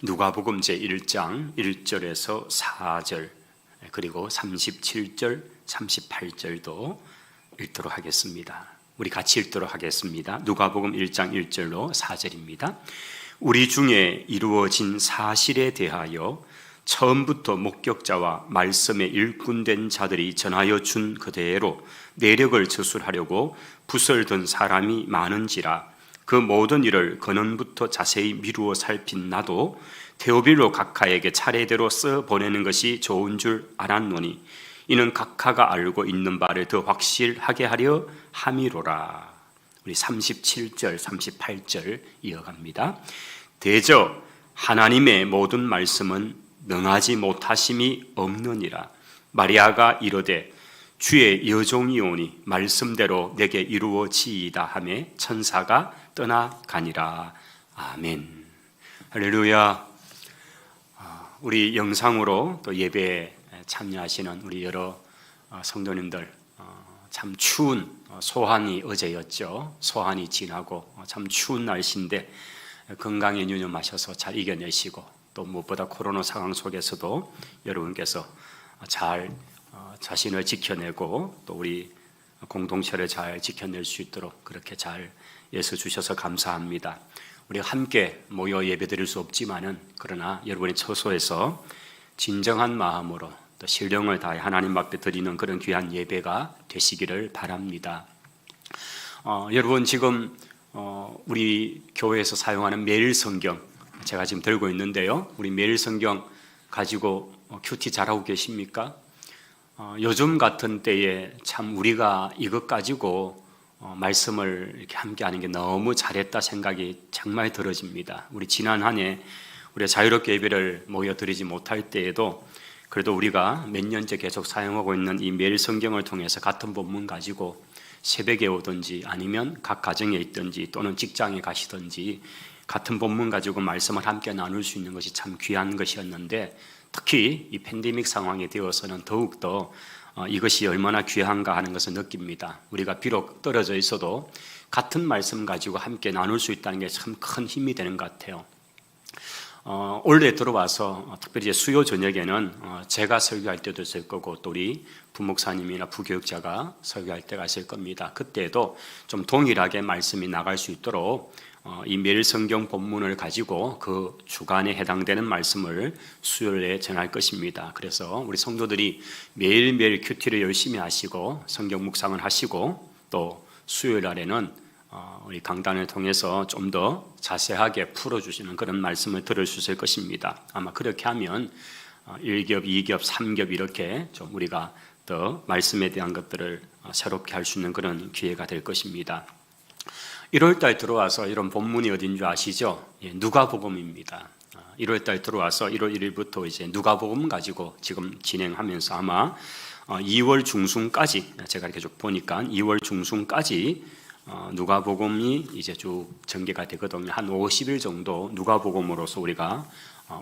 누가복음 제1장 1절에서 4절 그리고 37절, 38절도 읽도록 하겠습니다. 우리 같이 읽도록 하겠습니다. 누가복음 1장 1절로 4절입니다. 우리 중에 이루어진 사실에 대하여 처음부터 목격자와 말씀에 일꾼된 자들이 전하여 준 그대로 내력을 저술하려고 붓을 든 사람이 많은지라 그 모든 일을 근원부터 자세히 미루어 살핀 나도 데오빌로 각하에게 차례대로 써 보내는 것이 좋은 줄 알았노니 이는 각하가 알고 있는 바를 더 확실하게 하려 함이로라. 우리 37절, 38절 이어갑니다. 대저 하나님의 모든 말씀은 능하지 못하심이 없느니라. 마리아가 이르되 주의 여종이오니 말씀대로 내게 이루어지이다 하매 천사가 떠나가니라. 아멘. 할렐루야. 우리 영상으로 또 예배에 참여하시는 우리 여러 성도님들, 참 추운 소환이 어제였죠. 소환이 지나고 참 추운 날씨인데 건강에 유념하셔서 잘 이겨내시고 또 무엇보다 코로나 상황 속에서도 여러분께서 잘 자신을 지켜내고 또 우리 공동체를 잘 지켜낼 수 있도록 그렇게 잘 예수 주셔서 감사합니다. 우리 함께 모여 예배드릴 수 없지만은 그러나 여러분의 처소에서 진정한 마음으로 또 신령을 다해 하나님 앞에 드리는 그런 귀한 예배가 되시기를 바랍니다. 여러분 지금 우리 교회에서 사용하는 매일 성경 제가 지금 들고 있는데요. 우리 매일 성경 가지고 큐티 잘하고 계십니까? 요즘 같은 때에 참 우리가 이것 가지고 말씀을 이렇게 함께 하는 게 너무 잘했다 생각이 정말 들어집니다. 우리 지난 한 해 우리가 자유롭게 예배를 모여드리지 못할 때에도 그래도 우리가 몇 년째 계속 사용하고 있는 이 매일 성경을 통해서 같은 본문 가지고 새벽에 오든지 아니면 각 가정에 있든지 또는 직장에 가시든지 같은 본문 가지고 말씀을 함께 나눌 수 있는 것이 참 귀한 것이었는데 특히 이 팬데믹 상황에 되어서는 더욱더 이것이 얼마나 귀한가 하는 것을 느낍니다. 우리가 비록 떨어져 있어도 같은 말씀 가지고 함께 나눌 수 있다는 게 참 큰 힘이 되는 것 같아요. 올해 들어와서 특별히 수요 저녁에는 제가 설교할 때도 있을 거고 또 우리 부목사님이나 부교육자가 설교할 때가 있을 겁니다. 그때도 좀 동일하게 말씀이 나갈 수 있도록 이 매일 성경 본문을 가지고 그 주간에 해당되는 말씀을 수요일에 전할 것입니다. 그래서 우리 성도들이 매일매일 큐티를 열심히 하시고 성경 묵상을 하시고 또 수요일 날에는 우리 강단을 통해서 좀 더 자세하게 풀어주시는 그런 말씀을 들을 수 있을 것입니다. 아마 그렇게 하면 1겹, 2겹, 3겹 이렇게 좀 우리가 더 말씀에 대한 것들을 새롭게 할 수 있는 그런 기회가 될 것입니다. 1월달 들어와서 이런 본문이 어딘 줄 아시죠? 누가복음입니다. 1월달 들어와서 1월 1일부터 이제 누가복음 가지고 지금 진행하면서 아마 2월 중순까지 제가 이렇게 쭉 보니까 2월 중순까지 누가복음이 이제 쭉 전개가 되거든요. 한 50일 정도 누가복음으로서 우리가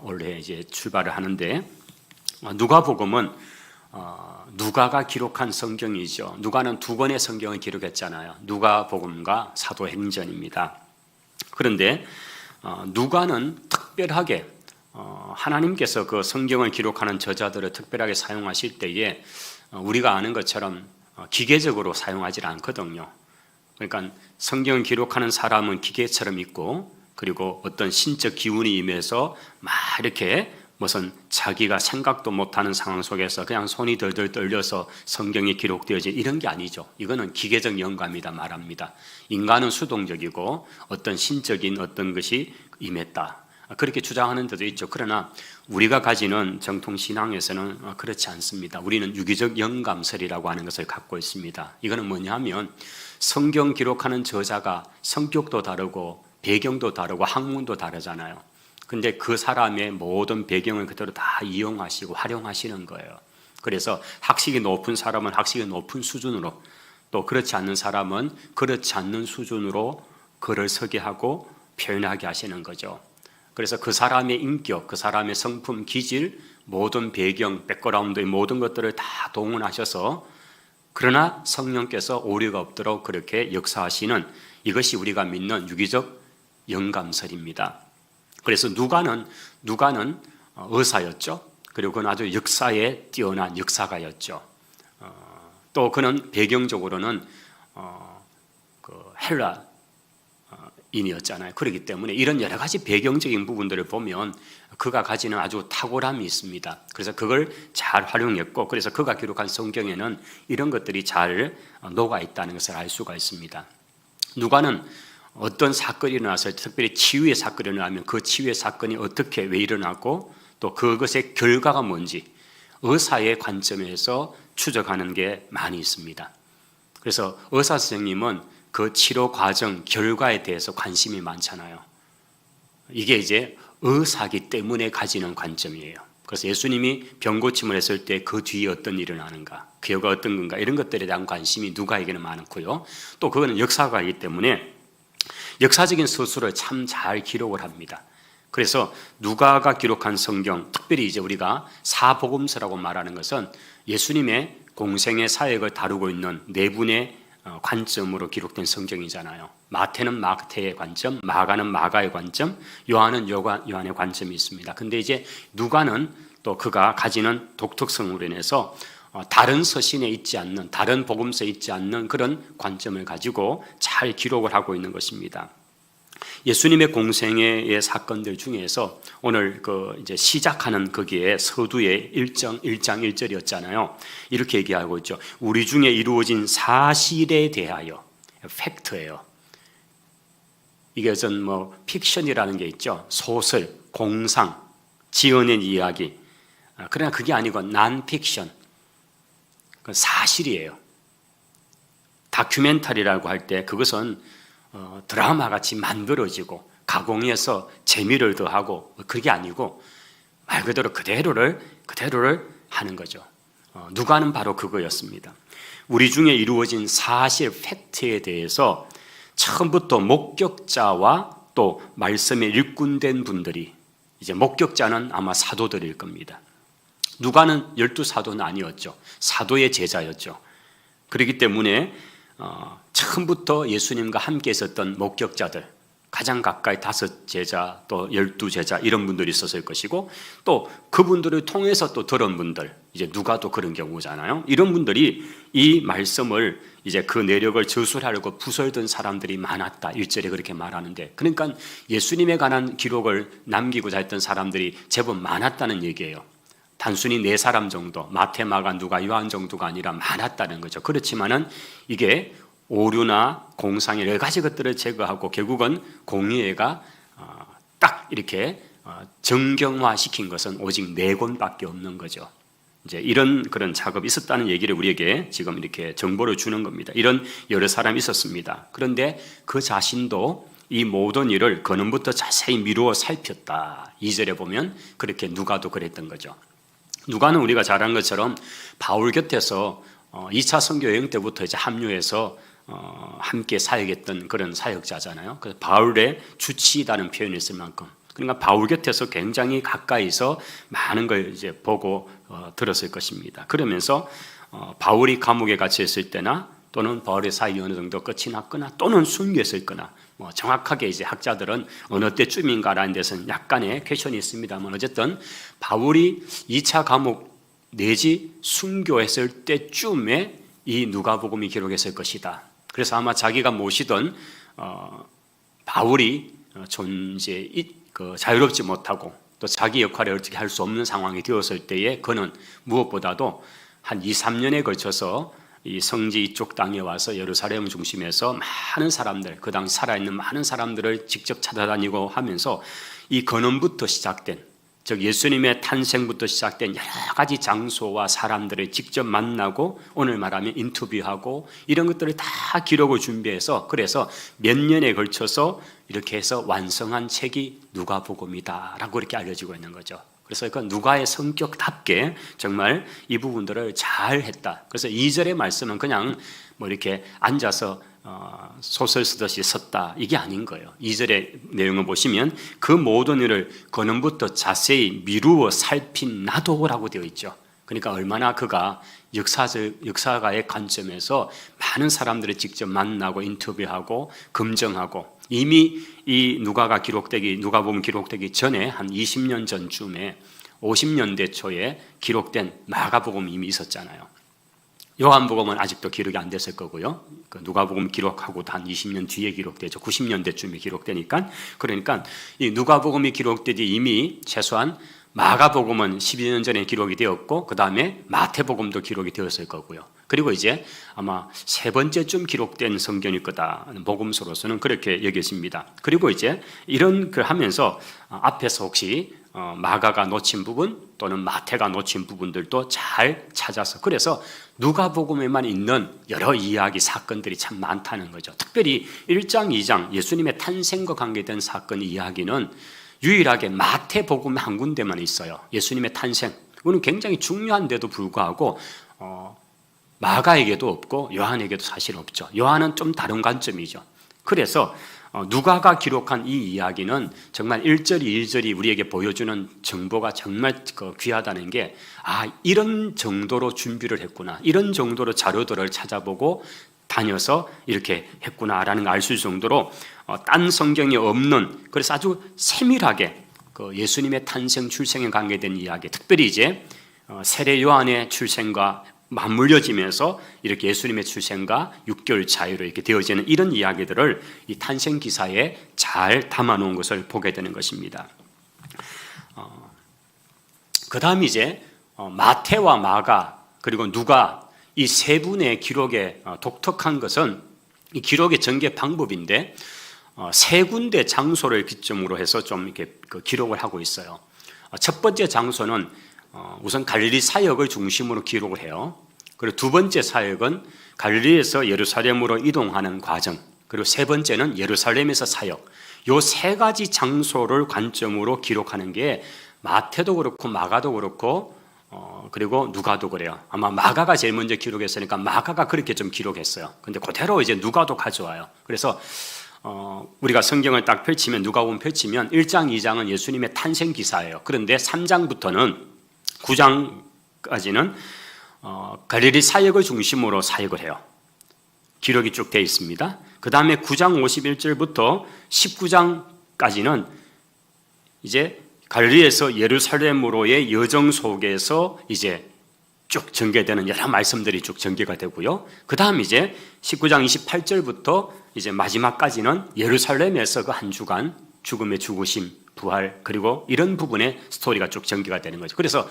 올해 이제 출발을 하는데 누가복음은 누가가 기록한 성경이죠. 누가는 두 권의 성경을 기록했잖아요. 누가복음과 사도행전입니다. 그런데 누가는 특별하게 하나님께서 그 성경을 기록하는 저자들을 특별하게 사용하실 때에 우리가 아는 것처럼 기계적으로 사용하지 않거든요. 그러니까 성경을 기록하는 사람은 기계처럼 있고 그리고 어떤 신적 기운이 임해서 막 이렇게 무슨 자기가 생각도 못하는 상황 속에서 그냥 손이 덜덜 떨려서 성경이 기록되어지 이런 게 아니죠. 이거는 기계적 영감이다 말합니다. 인간은 수동적이고 어떤 신적인 어떤 것이 임했다. 그렇게 주장하는 데도 있죠. 그러나 우리가 가지는 정통신앙에서는 그렇지 않습니다. 우리는 유기적 영감설이라고 하는 것을 갖고 있습니다. 이거는 뭐냐면 성경 기록하는 저자가 성격도 다르고 배경도 다르고 학문도 다르잖아요. 근데 그 사람의 모든 배경을 그대로 다 이용하시고 활용하시는 거예요. 그래서 학식이 높은 사람은 학식이 높은 수준으로 또 그렇지 않는 사람은 그렇지 않는 수준으로 글을 쓰게 하고 표현하게 하시는 거죠. 그래서 그 사람의 인격, 그 사람의 성품, 기질, 모든 배경, 백그라운드의 모든 것들을 다 동원하셔서 그러나 성령께서 오류가 없도록 그렇게 역사하시는 이것이 우리가 믿는 유기적 영감설입니다. 그래서 누가는 의사였죠. 그리고 그는 아주 역사에 뛰어난 역사가였죠. 또 그는 배경적으로는 헬라 인이었잖아요. 그렇기 때문에 이런 여러 가지 배경적인 부분들을 보면 그가 가지는 아주 탁월함이 있습니다. 그래서 그걸 잘 활용했고, 그래서 그가 기록한 성경에는 이런 것들이 잘 녹아 있다는 것을 알 수가 있습니다. 누가는 어떤 사건이 일어나서, 특별히 치유의 사건이 일어나면 그 치유의 사건이 어떻게 왜 일어나고 또 그것의 결과가 뭔지 의사의 관점에서 추적하는 게 많이 있습니다. 그래서 의사 선생님은 그 치료 과정, 결과에 대해서 관심이 많잖아요. 이게 이제 의사기 때문에 가지는 관점이에요. 그래서 예수님이 병 고침을 했을 때 그 뒤에 어떤 일이 일어나는가, 그 결과가 어떤 건가, 이런 것들에 대한 관심이 누가에게는 많고요. 또 그거는 역사가이기 때문에 역사적인 서술을 참 잘 기록을 합니다. 그래서 누가가 기록한 성경, 특별히 이제 우리가 사복음서라고 말하는 것은 예수님의 공생의 사역을 다루고 있는 네 분의 관점으로 기록된 성경이잖아요. 마태는 마태의 관점, 마가는 마가의 관점, 요한은 요한의 관점이 있습니다. 근데 이제 누가는 또 그가 가지는 독특성으로 인해서 다른 서신에 있지 않는, 다른 복음서에 있지 않는 그런 관점을 가지고 잘 기록을 하고 있는 것입니다. 예수님의 공생애의 사건들 중에서 오늘 이제 시작하는 거기에 서두에 1장 1절이었잖아요. 이렇게 얘기하고 있죠. 우리 중에 이루어진 사실에 대하여, 팩트예요. 이게 전 픽션이라는 게 있죠. 소설, 공상, 지어낸 이야기. 그러나 그게 아니고 난픽션, 사실이에요. 다큐멘터리라고 할 때 그것은 드라마 같이 만들어지고 가공해서 재미를 더하고 그게 아니고 말 그대로 그대로를 하는 거죠. 누가는 바로 그거였습니다. 우리 중에 이루어진 사실, 팩트에 대해서 처음부터 목격자와 또 말씀에 일꾼된 분들이, 이제 목격자는 아마 사도들일 겁니다. 누가는 12사도는 아니었죠. 사도의 제자였죠. 그렇기 때문에 처음부터 예수님과 함께 있었던 목격자들, 가장 가까이 5 제자 또 12 제자 이런 분들이 있었을 것이고, 또 그분들을 통해서 또 들은 분들, 이제 누가도 그런 경우잖아요. 이런 분들이 이 말씀을 이제 그 내력을 저술하려고 부설든 사람들이 많았다. 1절에 그렇게 말하는데, 그러니까 예수님에 관한 기록을 남기고자 했던 사람들이 제법 많았다는 얘기예요. 단순히 4사람 정도, 마태, 마가, 누가, 요한 정도가 아니라 많았다는 거죠. 그렇지만은 이게 오류나 공상의 여러 가지 것들을 제거하고 결국은 공의회가 딱 이렇게 정경화 시킨 것은 오직 4권밖에 없는 거죠. 이제 이런 그런 작업이 있었다는 얘기를 우리에게 지금 이렇게 정보를 주는 겁니다. 이런 여러 사람이 있었습니다. 그런데 그 자신도 이 모든 일을 근원부터 자세히 미루어 살폈다. 2절에 보면 그렇게 누가도 그랬던 거죠. 누가는 우리가 잘 아는 것처럼 바울 곁에서 2차 선교 여행 때부터 이제 합류해서 함께 사역했던 그런 사역자잖아요. 그래서 바울의 주치의라는 표현이 있을 만큼, 그러니까 바울 곁에서 굉장히 가까이서 많은 걸 이제 보고 들었을 것입니다. 그러면서 바울이 감옥에 갇혀 있을 때나 또는 바울의 사역이 어느 정도 끝이 났거나 또는 순교했을 거나, 정확하게 이제 학자들은 어느 때쯤인가라는 데서는 약간의 퀘션이 있습니다만, 어쨌든 바울이 2차 감옥 내지 순교했을 때쯤에 이 누가복음이 기록했을 것이다. 그래서 아마 자기가 모시던 바울이 자유롭지 못하고 또 자기 역할을 어떻게 할 수 없는 상황이 되었을 때에 그는 무엇보다도 한 2, 3년에 걸쳐서 이 성지 이쪽 땅에 와서 예루살렘 중심에서 많은 사람들, 그 당시 살아있는 많은 사람들을 직접 찾아다니고 하면서 이 근원부터 시작된, 즉 예수님의 탄생부터 시작된 여러 가지 장소와 사람들을 직접 만나고 오늘 말하면 인터뷰하고 이런 것들을 다 기록을 준비해서, 그래서 몇 년에 걸쳐서 이렇게 해서 완성한 책이 누가복음이다라고 이렇게 알려지고 있는 거죠. 그래서 그 누가의 성격답게 정말 이 부분들을 잘 했다. 그래서 2절의 말씀은 그냥 이렇게 앉아서 소설 쓰듯이 썼다, 이게 아닌 거예요. 2절의 내용을 보시면 그 모든 일을 근원부터 자세히 미루어 살핀 나도라고 되어 있죠. 그러니까 얼마나 그가 역사가의 관점에서 많은 사람들을 직접 만나고 인터뷰하고 검증하고, 이미 이 누가복음 기록되기 전에 한 20년 전쯤에 50년대 초에 기록된 마가복음이 이미 있었잖아요. 요한복음은 아직도 기록이 안 됐을 거고요. 그 누가복음 기록하고도 한 20년 뒤에 기록되죠. 90년대쯤에 기록되니까. 그러니까 이 누가복음이 기록되지 이미 최소한 마가복음은 12년 전에 기록이 되었고 그 다음에 마태복음도 기록이 되었을 거고요. 그리고 이제 아마 세 번째쯤 기록된 성경일 거다. 복음서로서는 그렇게 여겨집니다. 그리고 이제 이런 걸 하면서 앞에서 혹시 마가가 놓친 부분 또는 마태가 놓친 부분들도 잘 찾아서, 그래서 누가복음에만 있는 여러 이야기 사건들이 참 많다는 거죠. 특별히 1장 2장 예수님의 탄생과 관계된 사건 이야기는 유일하게 마태복음 한 군데만 있어요. 예수님의 탄생. 이거는 굉장히 중요한데도 불구하고 마가에게도 없고 요한에게도 사실 없죠. 요한은 좀 다른 관점이죠. 그래서 누가가 기록한 이 이야기는 정말 1절이 1절이 우리에게 보여주는 정보가 정말 귀하다는 게, 이런 정도로 준비를 했구나, 이런 정도로 자료들을 찾아보고 다녀서 이렇게 했구나라는 걸 알 수 있을 정도로 딴 성경이 없는, 그래서 아주 세밀하게 그 예수님의 탄생 출생에 관계된 이야기, 특별히 이제 세례 요한의 출생과 맞물려지면서 이렇게 예수님의 출생과 6개월 차이로 이렇게 되어지는 이런 이야기들을 이 탄생 기사에 잘 담아놓은 것을 보게 되는 것입니다. 그 다음 이제 마태와 마가 그리고 누가 이 세 분의 기록에 독특한 것은 이 기록의 전개 방법인데 세 군데 장소를 기점으로 해서 좀 이렇게 기록을 하고 있어요. 첫 번째 장소는 우선 갈릴리 사역을 중심으로 기록을 해요. 그리고 두 번째 사역은 갈릴리에서 예루살렘으로 이동하는 과정, 그리고 세 번째는 예루살렘에서 사역. 요 세 가지 장소를 관점으로 기록하는 게 마태도 그렇고 마가도 그렇고 그리고 누가도 그래요. 아마 마가가 제일 먼저 기록했으니까 마가가 그렇게 좀 기록했어요. 근데 그대로 이제 누가도 가져와요. 그래서 우리가 성경을 딱 펼치면, 누가복음 펼치면 1장 2장은 예수님의 탄생 기사예요. 그런데 3장부터는 9장까지는 갈릴리 사역을 중심으로 사역을 해요. 기록이 쭉 되어 있습니다. 그 다음에 9장 51절부터 19장까지는 이제 갈릴리에서 예루살렘으로의 여정 속에서 이제 쭉 전개되는 여러 말씀들이 쭉 전개가 되고요. 그 다음 이제 19장 28절부터 이제 마지막까지는 예루살렘에서 그 한 주간 죽음의 죽으심, 부활, 그리고 이런 부분의 스토리가 쭉 전개가 되는 거죠. 그래서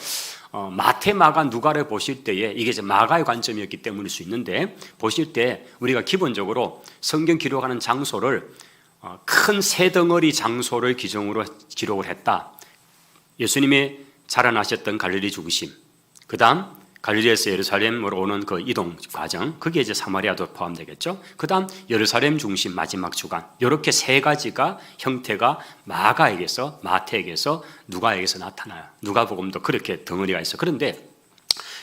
마태, 마가, 누가를 보실 때에 이게 이제 마가의 관점이었기 때문일 수 있는데, 보실 때 우리가 기본적으로 성경 기록하는 장소를 큰 세 덩어리 장소를 기준으로 기록을 했다. 예수님이 자라나셨던 갈릴리 중심, 그 다음 갈릴리에서 예루살렘으로 오는 그 이동 과정, 그게 이제 사마리아도 포함되겠죠. 그 다음 예루살렘 중심 마지막 주간, 이렇게 세 가지가 형태가 마가에게서, 마태에게서, 누가에게서 나타나요. 누가복음도 그렇게 덩어리가 있어. 그런데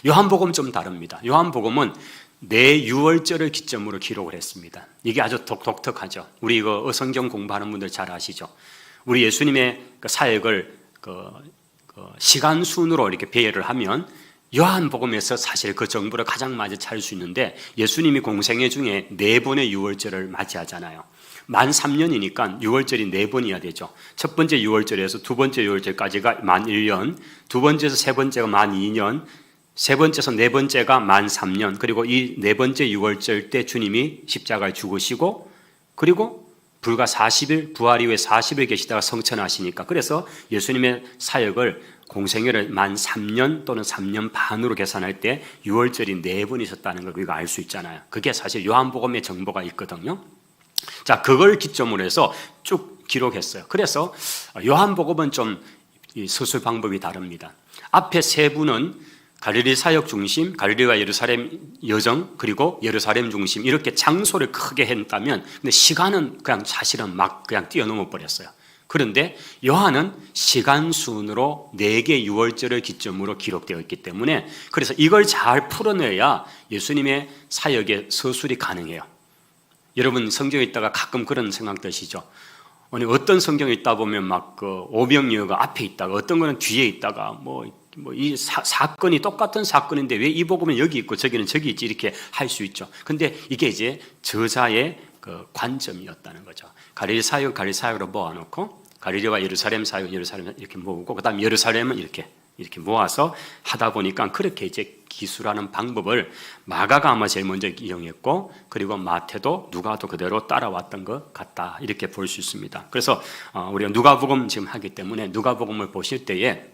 요한복음 좀 다릅니다. 요한복음은 내 유월절을 기점으로 기록을 했습니다. 이게 아주 독특하죠. 우리 이거 성경 공부하는 분들 잘 아시죠. 우리 예수님의 그 사역을 시간 순으로 이렇게 배열을 하면 요한복음에서 사실 그 정보를 가장 많이 찾을 수 있는데, 예수님이 공생애 중에 4번의 유월절을 맞이하잖아요. 만 3년이니까 유월절이 4번이어야 되죠. 첫 번째 유월절에서 두 번째 유월절까지가 만 1년, 두 번째에서 세 번째가 만 2년, 세 번째에서 네 번째가 만 3년, 그리고 이 네 번째 유월절 때 주님이 십자가에 죽으시고, 그리고 불과 40일, 부활 이후에 40일 계시다가 성천하시니까, 그래서 예수님의 사역을 공생애를 만 3년 또는 3년 반으로 계산할 때 유월절이 4번 있었다는 걸 우리가 알 수 있잖아요. 그게 사실 요한복음의 정보가 있거든요. 자, 그걸 기점으로 해서 쭉 기록했어요. 그래서 요한복음은 좀 서술 방법이 다릅니다. 앞에 세 분은 갈릴리 사역 중심, 갈릴리와 예루살렘 여정, 그리고 예루살렘 중심, 이렇게 장소를 크게 했다면, 근데 시간은 그냥 사실은 막 그냥 뛰어넘어 버렸어요. 그런데 요한은 시간 순으로 4개 유월절을 기점으로 기록되어 있기 때문에, 그래서 이걸 잘 풀어내야 예수님의 사역의 서술이 가능해요. 여러분 성경에 있다가 가끔 그런 생각 드시죠? 아니, 어떤 성경에 있다 보면 막 그 오병이어가 앞에 있다가 어떤 거는 뒤에 있다가 이 사건이 똑같은 사건인데 왜 이 복음은 여기 있고 저기는 저기 있지, 이렇게 할 수 있죠. 근데 이게 이제 저자의 그 관점이었다는 거죠. 갈릴리 사역으로 모아놓고 갈릴리와 예루살렘 사역 이렇게 모으고 그다음 예루살렘은 이렇게 모아서 하다 보니까 그렇게 이제 기술하는 방법을 마가가 아마 제일 먼저 이용했고 그리고 마태도 누가도 그대로 따라왔던 것 같다 이렇게 볼 수 있습니다. 그래서 우리가 누가복음 지금 하기 때문에 누가복음을 보실 때에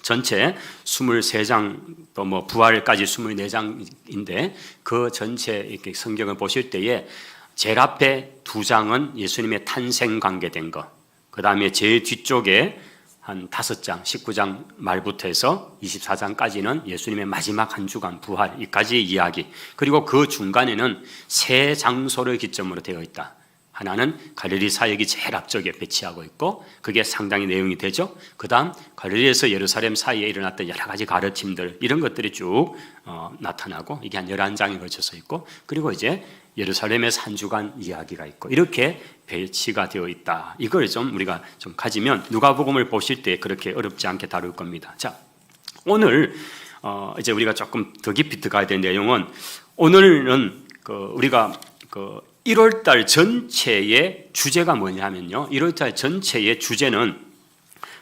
전체 23장 또 뭐 부활까지 24장인데 그 전체 이렇게 성경을 보실 때에 제일 앞에 2장은 예수님의 탄생 관계된 것, 그 다음에 제일 뒤쪽에 한 5장, 19장 말부터 해서 24장까지는 예수님의 마지막 한 주간 부활까지 이야기, 그리고 그 중간에는 세 장소를 기점으로 되어 있다. 하나는 갈릴리 사역이 제일 앞쪽에 배치하고 있고 그게 상당히 내용이 되죠. 그 다음 갈릴리에서 예루살렘 사이에 일어났던 여러 가지 가르침들 이런 것들이 쭉 나타나고 이게 한 11장에 걸쳐서 있고 그리고 이제 예루살렘에서 한 주간 이야기가 있고 이렇게 배치가 되어 있다. 이걸 좀 우리가 좀 가지면 누가복음을 보실 때 그렇게 어렵지 않게 다룰 겁니다. 자, 오늘 이제 우리가 조금 더 깊이 들어가야 될 내용은 오늘은 우리가 1월달 전체의 주제가 뭐냐면요. 1월달 전체의 주제는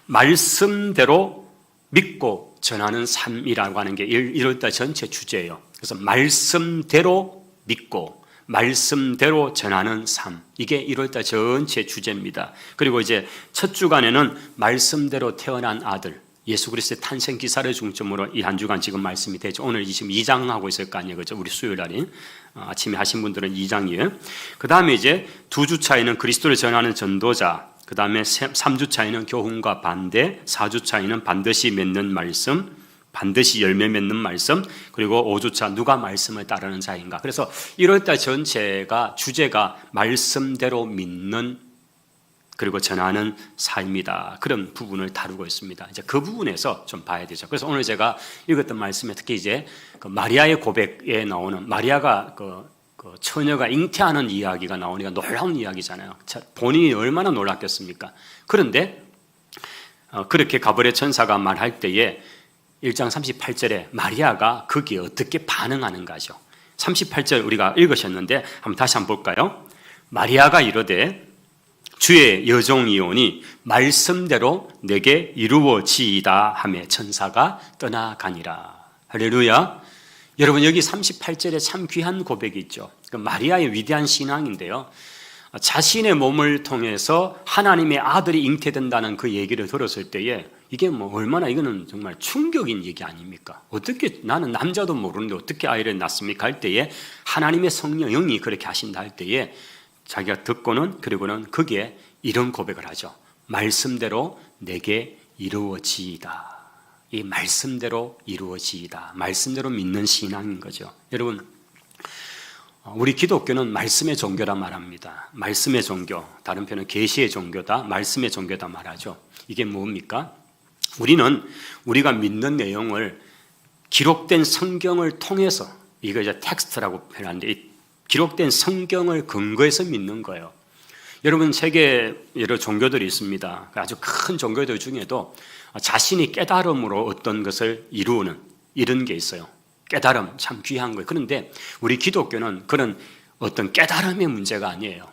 말씀대로 믿고 전하는 삶이라고 하는 게 1월달 전체 주제예요. 그래서 말씀대로 믿고 말씀대로 전하는 삶, 이게 1월달 전체 주제입니다. 그리고 이제 첫 주간에는 말씀대로 태어난 아들 예수 그리스도의 탄생 기사를 중점으로 이 한 주간 지금 말씀이 되죠. 오늘 지금 2장 하고 있을 거 아니에요, 그렇죠? 우리 수요일 날이 아침에 하신 분들은 2장이에요. 그 다음에 이제 2주 차에는 그리스도를 전하는 전도자, 그 다음에 3주 차에는 교훈과 반대, 4주 차에는 반드시 맺는 말씀, 반드시 열매 맺는 말씀, 그리고 5주차 누가 말씀을 따르는 자인가. 그래서 1월달 전체가 주제가 말씀대로 믿는 그리고 전하는 삶이다. 그런 부분을 다루고 있습니다. 이제 그 부분에서 좀 봐야 되죠. 그래서 오늘 제가 읽었던 말씀에 특히 이제 그 마리아의 고백에 나오는 마리아가 그 처녀가 잉태하는 이야기가 나오니까 놀라운 이야기잖아요. 본인이 얼마나 놀랐겠습니까? 그런데 그렇게 가브리엘 천사가 말할 때에 1장 38절에 마리아가 거기에 어떻게 반응하는가죠. 38절 우리가 읽으셨는데 다시 한번 볼까요? 마리아가 이르되 주의 여종이오니 말씀대로 내게 이루어지이다 하며 천사가 떠나가니라. 할렐루야. 여러분 여기 38절에 참 귀한 고백이 있죠. 마리아의 위대한 신앙인데요. 자신의 몸을 통해서 하나님의 아들이 잉태된다는 그 얘기를 들었을 때에 이게 뭐 얼마나 이거는 정말 충격인 얘기 아닙니까? 어떻게 나는 남자도 모르는데 어떻게 아이를 낳습니까? 할 때에 하나님의 성령이 그렇게 하신다 할 때에 자기가 듣고는 그리고는 거기에 이런 고백을 하죠. 말씀대로 내게 이루어지이다. 이 말씀대로 이루어지이다. 말씀대로 믿는 신앙인 거죠. 여러분 우리 기독교는 말씀의 종교라 말합니다. 말씀의 종교, 다른 편은 계시의 종교다, 말씀의 종교다 말하죠. 이게 뭡니까? 우리는 우리가 믿는 내용을 기록된 성경을 통해서, 이거 이제 텍스트라고 표현하는데 이 기록된 성경을 근거해서 믿는 거예요. 여러분 세계 여러 종교들이 있습니다. 아주 큰 종교들 중에도 자신이 깨달음으로 어떤 것을 이루는 이런 게 있어요. 깨달음 참 귀한 거예요. 그런데 우리 기독교는 그런 어떤 깨달음의 문제가 아니에요.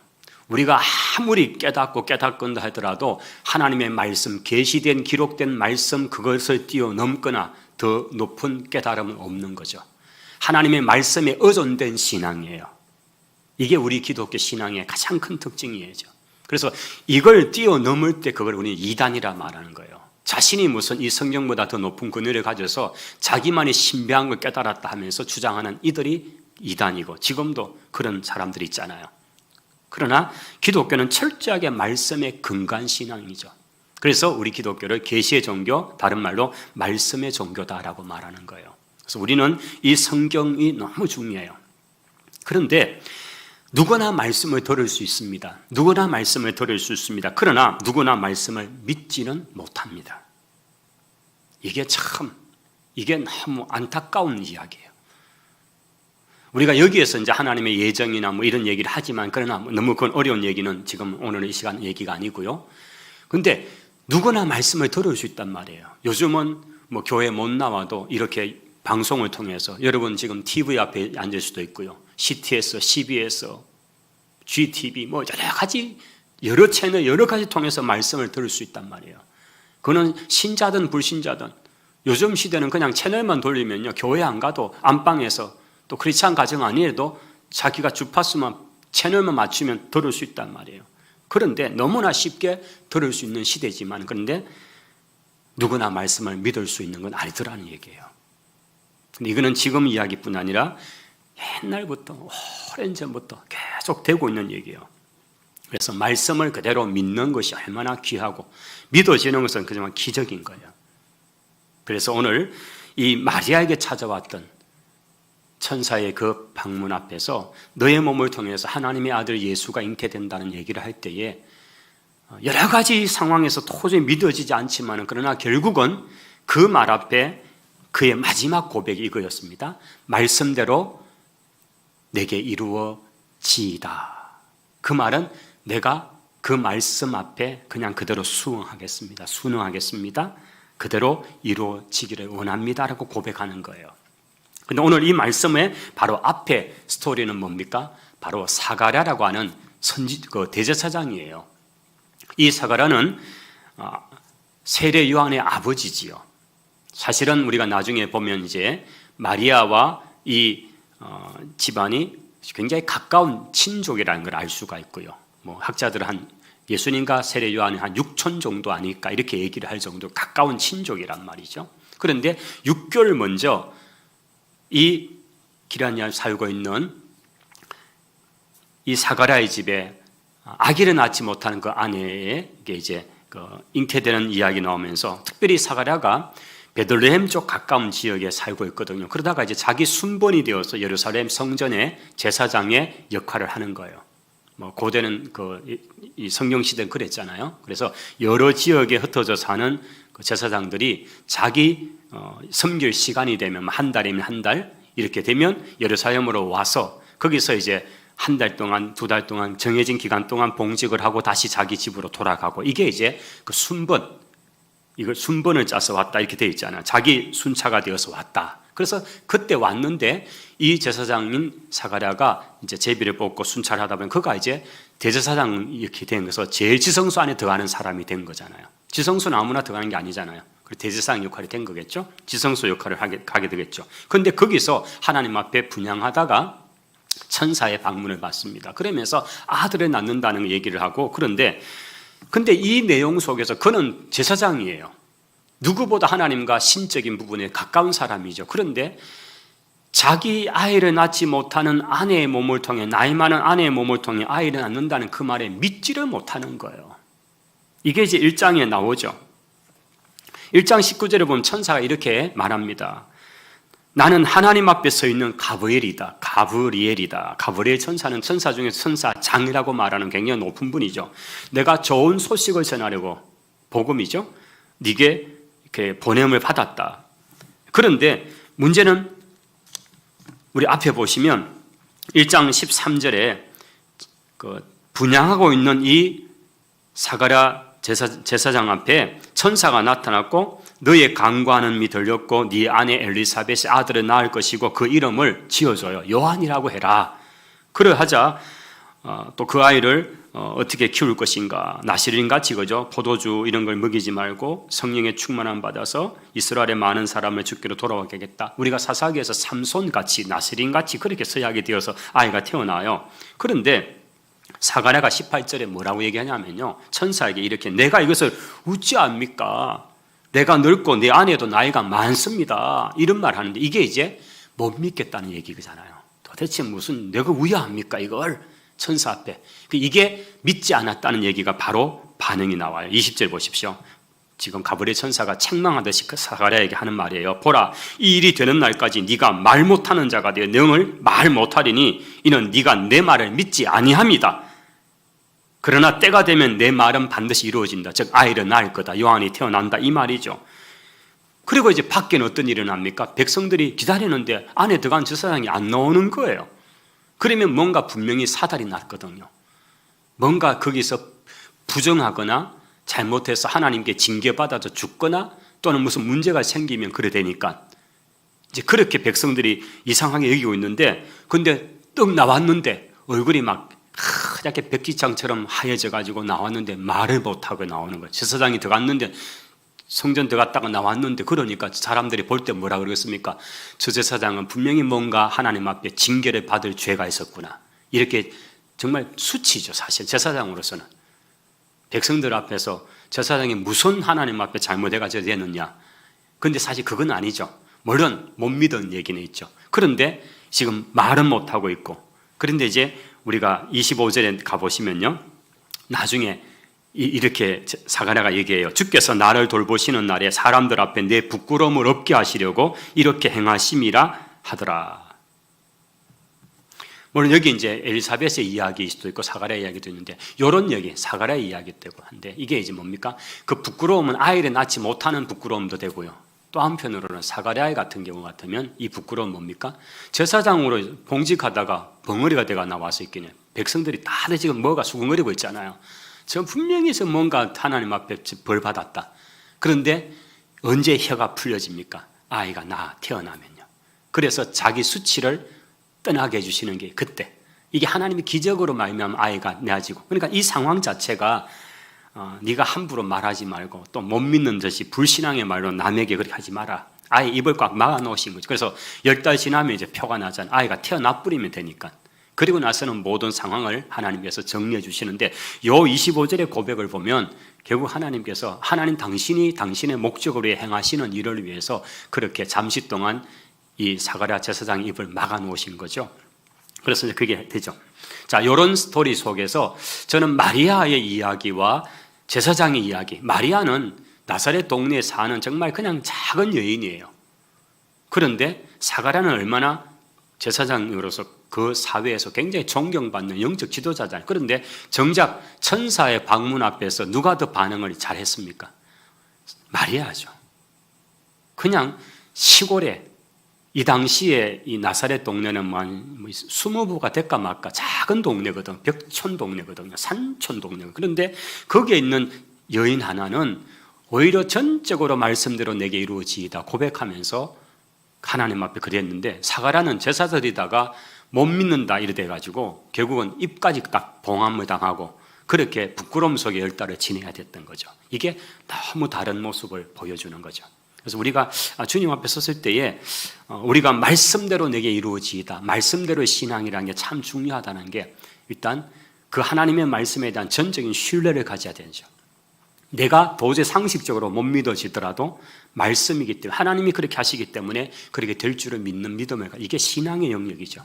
우리가 아무리 깨닫건다 하더라도 하나님의 말씀, 계시된 기록된 말씀 그것을 뛰어넘거나 더 높은 깨달음은 없는 거죠. 하나님의 말씀에 의존된 신앙이에요. 이게 우리 기독교 신앙의 가장 큰 특징이에요. 그래서 이걸 뛰어넘을 때 그걸 우리는 이단이라 말하는 거예요. 자신이 무슨 이 성경보다 더 높은 권위를 가져서 자기만이 신비한 걸 깨달았다 하면서 주장하는 이들이 이단이고 지금도 그런 사람들이 있잖아요. 그러나 기독교는 철저하게 말씀에 근거한 신앙이죠. 그래서 우리 기독교를 계시의 종교, 다른 말로 말씀의 종교다라고 말하는 거예요. 그래서 우리는 이 성경이 너무 중요해요. 그런데 누구나 말씀을 들을 수 있습니다. 누구나 말씀을 들을 수 있습니다. 그러나 누구나 말씀을 믿지는 못합니다. 이게 너무 안타까운 이야기예요. 우리가 여기에서 이제 하나님의 예정이나 뭐 이런 얘기를 하지만 그러나 너무 그건 어려운 얘기는 지금 오늘 이 시간 얘기가 아니고요. 근데 누구나 말씀을 들을 수 있단 말이에요. 요즘은 뭐 교회 못 나와도 이렇게 방송을 통해서 여러분 지금 TV 앞에 앉을 수도 있고요. CT에서, CB에서 GTV 뭐 여러 가지 여러 채널 여러 가지 통해서 말씀을 들을 수 있단 말이에요. 그는 신자든 불신자든 요즘 시대는 그냥 채널만 돌리면요 교회 안 가도 안방에서 또 크리스찬 가정 아니어도 자기가 주파수만 채널만 맞추면 들을 수 있단 말이에요. 그런데 너무나 쉽게 들을 수 있는 시대지만 그런데 누구나 말씀을 믿을 수 있는 건 아니더라는 얘기예요. 근데 이거는 지금 이야기뿐 아니라 옛날부터 오랜 전부터 계속 되고 있는 얘기예요. 그래서 말씀을 그대로 믿는 것이 얼마나 귀하고 믿어지는 것은 그냥 기적인 거예요. 그래서 오늘 이 마리아에게 찾아왔던 천사의 그 방문 앞에서 너의 몸을 통해서 하나님의 아들 예수가 잉태된다는 얘기를 할 때에 여러 가지 상황에서 도저히 믿어지지 않지만 그러나 결국은 그 말 앞에 그의 마지막 고백이 이거였습니다. 말씀대로 내게 이루어지이다. 그 말은 내가 그 말씀 앞에 그냥 그대로 순응하겠습니다. 그대로 이루어지기를 원합니다라고 고백하는 거예요. 근데 오늘 이 말씀의 바로 앞에 스토리는 뭡니까? 바로 사가랴라고 하는 대제사장이에요. 이 사가랴는 세례 요한의 아버지지요. 사실은 우리가 나중에 보면 이제 마리아와 이 집안이 굉장히 가까운 친족이라는 걸 알 수가 있고요. 뭐 학자들은 한 예수님과 세례 요한은 한 6천 정도 아닐까 이렇게 얘기를 할 정도로 가까운 친족이란 말이죠. 그런데 6개월 먼저 이 기란이에 살고 있는 이 사가랴의 집에 아기를 낳지 못하는 그 아내에게 이제 잉태되는 이야기 나오면서 특별히 사가랴가 베들레헴 쪽 가까운 지역에 살고 있거든요. 그러다가 이제 자기 순번이 되어서 예루살렘 성전의 제사장의 역할을 하는 거예요. 뭐 고대는 이 성경 시대는 그랬잖아요. 그래서 여러 지역에 흩어져 사는 그 제사장들이 자기 섬길 시간이 되면 한 달이면 한 달 이렇게 되면 예루살렘으로 와서 거기서 이제 한 달 동안, 두 달 동안 정해진 기간 동안 봉직을 하고 다시 자기 집으로 돌아가고 이게 이제 그 순번, 이걸 순번을 짜서 왔다 이렇게 되어 있잖아요. 자기 순차가 되어서 왔다. 그래서 그때 왔는데 이 제사장인 사가랴가 이제 제비를 뽑고 순찰을 하다 보면 그가 이제 대제사장 이렇게 된 거서 제일 지성소 안에 들어가는 사람이 된 거잖아요. 지성소는 아무나 들어가는 게 아니잖아요. 그래서 대제사장 역할이 된 거겠죠. 지성소 역할을 하게 되겠죠. 그런데 거기서 하나님 앞에 분향하다가 천사의 방문을 받습니다. 그러면서 아들을 낳는다는 얘기를 하고 근데 이 내용 속에서 그는 제사장이에요. 누구보다 하나님과 신적인 부분에 가까운 사람이죠. 그런데 자기 아이를 낳지 못하는 아내의 몸을 통해 나이 많은 아내의 몸을 통해 아이를 낳는다는 그 말에 믿지를 못하는 거예요. 이게 이제 1장에 나오죠. 1장 19절에 보면 천사가 이렇게 말합니다. 나는 하나님 앞에 서 있는 가브리엘이다. 가브리엘 천사는 천사 중에 천사장이라고 말하는 굉장히 높은 분이죠. 내가 좋은 소식을 전하려고 복음이죠. 네게 이렇게 보냄을 받았다. 그런데 문제는 우리 앞에 보시면 1장 13절에 분향하고 있는 이 사가랴 제사장 앞에 천사가 나타났고 너의 간구하는 미 들렸고 네 아내 엘리사벳의 아들을 낳을 것이고 그 이름을 지어줘요. 요한이라고 해라. 그러하자 또 그 아이를 어떻게 키울 것인가. 나시린같이 그죠. 포도주 이런 걸 먹이지 말고 성령의 충만함 받아서 이스라엘의 많은 사람을 죽기로 돌아오게 하겠다. 우리가 사사기에서 삼손같이 나시린같이 그렇게 서약이 되어서 아이가 태어나요. 그런데 사가랴가 18절에 뭐라고 얘기하냐면요. 천사에게 이렇게 내가 이것을 어찌 압니까? 내가 늙고 내 아내도 나이가 많습니다. 이런 말 하는데 이게 이제 못 믿겠다는 얘기잖아요. 도대체 무슨 내가 우야합니까 이걸 천사 앞에. 이게 믿지 않았다는 얘기가 바로 반응이 나와요. 20절 보십시오. 지금 가브리엘 천사가 책망하듯이 사가랴에게 하는 말이에요. 보라, 이 일이 되는 날까지 네가 말 못하는 자가 되어 능을 말 못하리니 이는 네가 내 말을 믿지 아니함이다. 그러나 때가 되면 내 말은 반드시 이루어진다. 즉 아이를 낳을 거다. 요한이 태어난다. 이 말이죠. 그리고 이제 밖에는 어떤 일이 납니까? 백성들이 기다리는데 안에 들어간 제사장이 안 나오는 거예요. 그러면 뭔가 분명히 사달이 났거든요. 뭔가 거기서 부정하거나 잘못해서 하나님께 징계받아서 죽거나 또는 무슨 문제가 생기면 그래 되니까 이제 그렇게 백성들이 이상하게 여기고 있는데 근데 떡 나왔는데 얼굴이 막 하얗게 백지장처럼 하얘져 가지고 나왔는데 말을 못하고 나오는 거예요. 제사장이 들어갔는데, 성전 들어갔다가 나왔는데, 그러니까 사람들이 볼 때 뭐라 그러겠습니까? 저 제사장은 분명히 뭔가 하나님 앞에 징계를 받을 죄가 있었구나. 이렇게 정말 수치죠, 사실 제사장으로서는. 백성들 앞에서 제사장이 무슨 하나님 앞에 잘못해가지고 되느냐. 그런데 사실 그건 아니죠. 물론 못 믿은 얘기는 있죠. 그런데 지금 말은 못하고 있고, 그런데 이제 우리가 25절에 가보시면요, 나중에 이렇게 사가랴가 얘기해요. 주께서 나를 돌보시는 날에 사람들 앞에 내 부끄러움을 없게 하시려고 이렇게 행하심이라 하더라. 물론 여기 이제 엘리사벳의 이야기일 수도 있고 사가랴 이야기도 있는데, 이런 얘기, 사가랴 이야기 되고 한데, 이게 이제 뭡니까? 그 부끄러움은 아이를 낳지 못하는 부끄러움도 되고요. 또 한편으로는 사가랴 같은 경우 같으면 이 부끄러움은 뭡니까? 제사장으로 봉직하다가 벙어리가 돼가 나와서 있겠냐. 백성들이 다들 지금 뭐가 수근거리고 있잖아요. 저 분명히 뭔가 하나님 앞에 벌 받았다. 그런데 언제 혀가 풀려집니까? 아이가 태어나면요. 그래서 자기 수치를 떠나게 해주시는 게 그때. 이게 하나님의 기적으로 말미암아 아이가 낳아지고. 그러니까 이 상황 자체가 네가 함부로 말하지 말고 또 못 믿는 듯이 불신앙의 말로 남에게 그렇게 하지 마라. 아예 입을 꽉 막아 놓으신 거죠. 그래서 10달 지나면 이제 표가 나잖아요. 아이가 태어나 뿌리면 되니까. 그리고 나서는 모든 상황을 하나님께서 정리해 주시는데, 요 25절의 고백을 보면 결국 하나님께서 하나님 당신이 당신의 목적으로 행하시는 일을 위해서 그렇게 잠시 동안 이 사가랴 제사장의 입을 막아 놓으신 거죠. 그래서 이제 그게 되죠. 자, 이런 스토리 속에서 저는 마리아의 이야기와 제사장의 이야기, 마리아는 나사렛 동네에 사는 정말 그냥 작은 여인이에요. 그런데 사가랴는 얼마나 제사장으로서 그 사회에서 굉장히 존경받는 영적 지도자잖아요. 그런데 정작 천사의 방문 앞에서 누가 더 반응을 잘했습니까? 마리아죠. 그냥 시골에, 이 당시에 이 나사렛 동네는 20부가 될까 말까 작은 동네거든. 벽촌 동네거든요. 산촌 동네거든요. 그런데 거기에 있는 여인 하나는 오히려 전적으로 말씀대로 내게 이루어지이다 고백하면서 하나님 앞에 그랬는데, 사가랴는 제사드리다가 못 믿는다 이래 돼가지고 결국은 입까지 딱 봉함을 당하고 그렇게 부끄러움 속에 10달을 지내야 됐던 거죠. 이게 너무 다른 모습을 보여주는 거죠. 그래서 우리가 주님 앞에 섰을 때에 우리가 말씀대로 내게 이루어지이다, 말씀대로 신앙이라는 게 참 중요하다는 게, 일단 그 하나님의 말씀에 대한 전적인 신뢰를 가져야 되죠. 내가 도저히 상식적으로 못 믿어지더라도 말씀이기 때문에, 하나님이 그렇게 하시기 때문에 그렇게 될 줄을 믿는 믿음을, 이게 신앙의 영역이죠.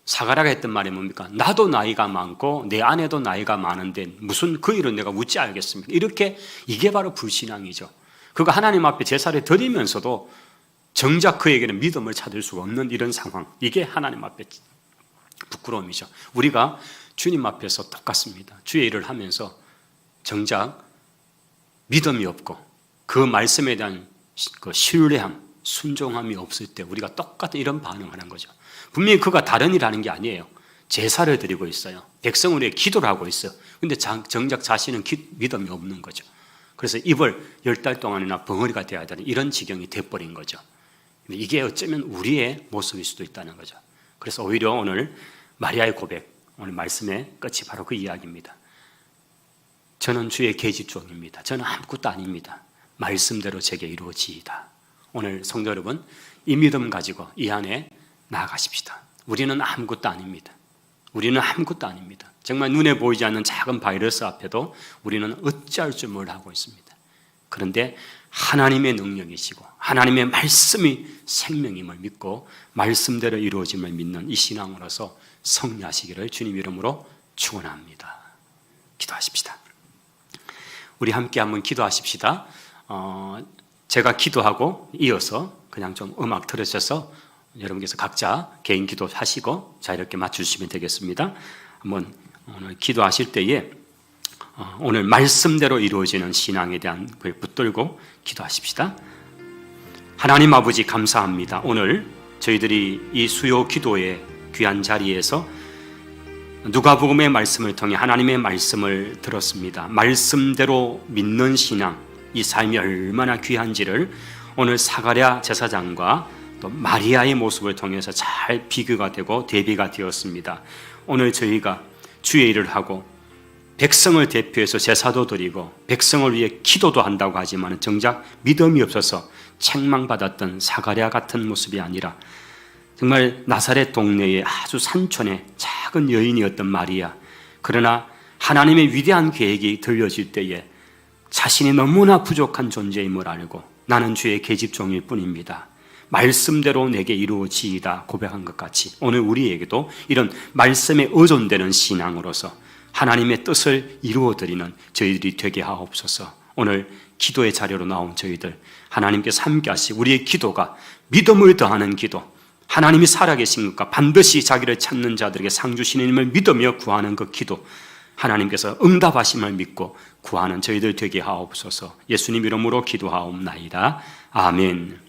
사가랴가 했던 말이 뭡니까? 나도 나이가 많고 내 아내도 나이가 많은데 무슨 그 일은 내가 묻지 알겠습니까? 이렇게, 이게 바로 불신앙이죠. 그가 하나님 앞에 제사를 드리면서도 정작 그에게는 믿음을 찾을 수가 없는 이런 상황, 이게 하나님 앞에 부끄러움이죠. 우리가 주님 앞에서 똑같습니다. 주의 일을 하면서 정작 믿음이 없고 그 말씀에 대한 그 신뢰함, 순종함이 없을 때 우리가 똑같은 이런 반응을 하는 거죠. 분명히 그가 다른 일 하는 게 아니에요. 제사를 드리고 있어요. 백성을 위해 기도를 하고 있어요. 근데 정작 자신은 믿음이 없는 거죠. 그래서 입을 10달 동안이나 벙어리가 되어야 되는 이런 지경이 돼버린 거죠. 이게 어쩌면 우리의 모습일 수도 있다는 거죠. 그래서 오히려 오늘 마리아의 고백, 오늘 말씀의 끝이 바로 그 이야기입니다. 저는 주의 계집종입니다. 저는 아무것도 아닙니다. 말씀대로 제게 이루어지이다. 오늘 성도 여러분, 이 믿음 가지고 이 안에 나아가십시다. 우리는 아무것도 아닙니다. 우리는 아무것도 아닙니다. 정말 눈에 보이지 않는 작은 바이러스 앞에도 우리는 어찌할 줄 몰라하고 있습니다. 그런데 하나님의 능력이시고 하나님의 말씀이 생명임을 믿고 말씀대로 이루어짐을 믿는 이 신앙으로서 승리하시기를 주님 이름으로 축원합니다. 기도하십시다. 우리 함께 한번 기도하십시다. 제가 기도하고 이어서 그냥 좀 음악 들으셔서 여러분께서 각자 개인 기도하시고 자 이렇게 맞추시면 되겠습니다. 한번 오늘 기도하실 때에 오늘 말씀대로 이루어지는 신앙에 대한 붙들고 기도하십시다. 하나님 아버지 감사합니다. 오늘 저희들이 이 수요 기도의 귀한 자리에서 누가복음의 말씀을 통해 하나님의 말씀을 들었습니다. 말씀대로 믿는 신앙, 이 삶이 얼마나 귀한지를 오늘 사가랴 제사장과 또 마리아의 모습을 통해서 잘 비교가 되고 대비가 되었습니다. 오늘 저희가 주의 일을 하고 백성을 대표해서 제사도 드리고 백성을 위해 기도도 한다고 하지만 정작 믿음이 없어서 책망받았던 사가랴 같은 모습이 아니라 정말 나사렛 동네의 아주 산촌의 작은 여인이었던 마리아, 그러나 하나님의 위대한 계획이 들려질 때에 자신이 너무나 부족한 존재임을 알고 나는 주의 계집종일 뿐입니다, 말씀대로 내게 이루어지이다 고백한 것 같이 오늘 우리에게도 이런 말씀에 의존되는 신앙으로서 하나님의 뜻을 이루어드리는 저희들이 되게 하옵소서. 오늘 기도의 자료로 나온 저희들 하나님께서 함께 하시고 우리의 기도가 믿음을 더하는 기도, 하나님이 살아계신 것과 반드시 자기를 찾는 자들에게 상 주시는 힘을 믿으며 구하는 그 기도, 하나님께서 응답하심을 믿고 구하는 저희들 되게 하옵소서. 예수님 이름으로 기도하옵나이다. 아멘.